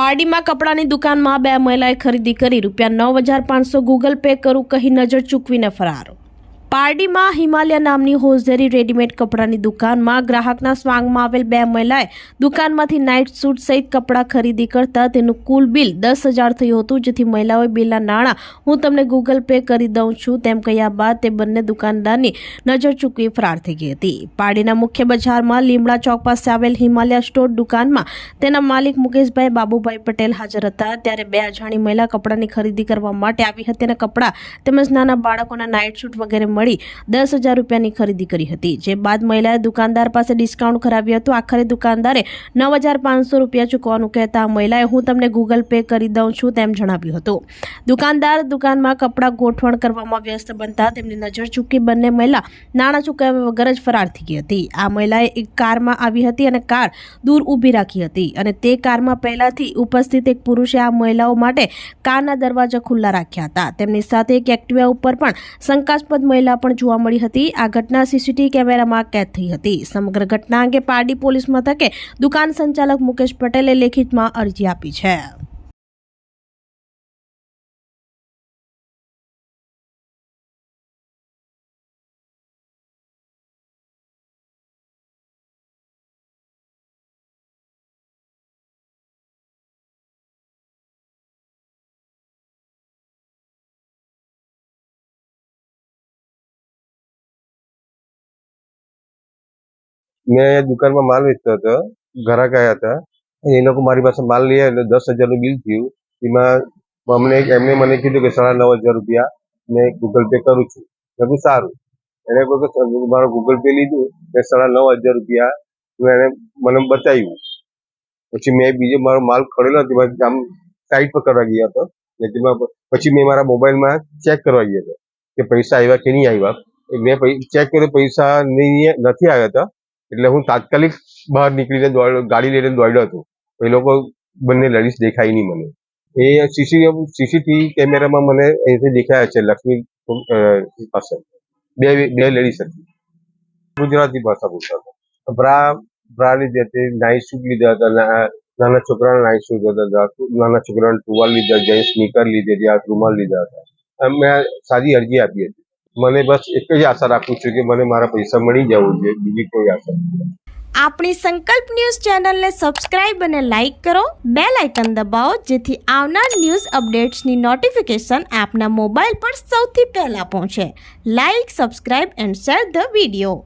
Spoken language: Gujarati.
પારડીમાં કપડાની દુકાનમાં બે મહિલાએ ખરીદી કરી ₹9,500 ગૂગલ પે કરું કહી નજર ચૂકવીને ફરાર। પારડીમાં હિમાલયા નામની હોઝેરી રેડીમેડ કપડાની દુકાનમાં ગ્રાહકના સ્વાંગમાં આવેલ બે મહિલાએ દુકાનમાંથી નાઇટ સૂટ સહિત કપડાં ખરીદી કરતા તેનું કુલ બિલ 10,000 થયું હતું, જેથી મહિલાઓએ બિલના નાણાં હું તમને ગૂગલ પે કરી દઉં છું તેમ કહ્યા બાદ તે બંને દુકાનદારની નજર ચૂકવી ફરાર થઈ ગઈ હતી। પારડીના મુખ્ય બજારમાં લીમડા ચોક પાસે આવેલ હિમાલયા સ્ટોર દુકાનમાં તેના માલિક મુકેશભાઈ બાબુભાઈ પટેલ હાજર હતા, ત્યારે બે અજાણી મહિલા કપડાની ખરીદી કરવા માટે આવી હતી અને કપડાં તેમજ નાના બાળકોના નાઇટ સૂટ વગેરે મળી 10,000 રૂપિયાની ખરીદી કરી હતી, જે બાદ મહિલાએ દુકાનદાર પાસે ડિસ્કાઉન્ટ કરાવ્યું હતું। આખરે દુકાનદારે 9,500 રૂપિયા ચૂકવવાનું કહેતા મહિલાએ હું તમને ગૂગલ પે કરી દઉં છું તેમ જણાવ્યું હતું। દુકાનદાર દુકાનમાં કપડાં ગોઠવણ કરવામાં વ્યસ્ત બનતા તેમની નજર ચૂકી બંને મહિલા નાણાં ચૂકવ્યા વગર જ ફરાર થઈ ગઈ હતી। આ મહિલાએ એક કારમાં આવી હતી અને કાર દૂર ઊભી રાખી હતી અને તે કારમાં પહેલાથી ઉપસ્થિત એક પુરુષે આ મહિલાઓ માટે કારના દરવાજા ખુલ્લા રાખ્યા હતા। તેમની સાથે એક એક્ટિવા ઉપર પણ શંકાસ્પદ મહિલા પણ જોવા મળી હતી। આ ઘટના સીસીટીવી કેમેરામાં કેદ થઈ હતી। સમગ્ર ઘટના અંગે પારડી પોલીસ મથકે દુકાન સંચાલક મુકેશ પટેલે લેખિતમાં અરજી આપી છે। मैं दुकान में माल वेचता था, ग्राहक आया था, ये लोग मारी पास माल लिया એટલે 10,000 નું બિલ થયું। એમાં એમને મને કીધું કે 9,500 રૂપિયા મેં ગૂગલ પે કરું છું। મેં કીધું સારું। એને કોઈ મારો ગૂગલ પે લીધું ને 9,500 રૂપિયા એને મને બતાવ્યું। પછી મેં બીજો મારો માલ ખડેલો આમ સાઈડ પર કરવા ગયો હતો, પછી મેં મારા મોબાઈલમાં ચેક કરવા ગયો હતો કે પૈસા આવ્યા કે નહીં આવ્યા। મેં ચેક કર્યો, પૈસા નથી આવ્યા હતા, એટલે હું તાત્કાલિક બહાર નીકળીને ગાડી લઈને દોડ્યો હતો। એ લોકો બંને લેડીઝ દેખાઈ નહીં મને। એ સીસીટીવી કેમેરામાં મને અહીંથી દેખાયા છે લક્ષ્મી પાસે બે લેડીઝ હતી, ગુજરાતી ભાષા બોલતા હતા। બ્રા લીધી હતી, નાઇટ સૂટ લીધા હતા, નાના છોકરાના નાઇટ સૂટ હતા, નાના છોકરાના ટુવાલ લીધા, જેન્ટ્સ સ્નીકર લીધી હતી, રૂમાલ લીધા હતા। મેં સારી અરજી આપી હતી। મને બસ એક જ આશા રાખું છું કે મને મારા પૈસા મળી જવું જોઈએ, બીજી કોઈ આશા નથી। આપણી સંકલ્પ ન્યૂઝ ચેનલને સબસ્ક્રાઇબ અને લાઇક કરો, બેલ આઇકન દબાવો, જેથી આવનાર ન્યૂઝ અપડેટ્સની નોટિફિકેશન આપના મોબાઈલ પર સૌથી પહેલા પહોંચે। Like, subscribe and share the video.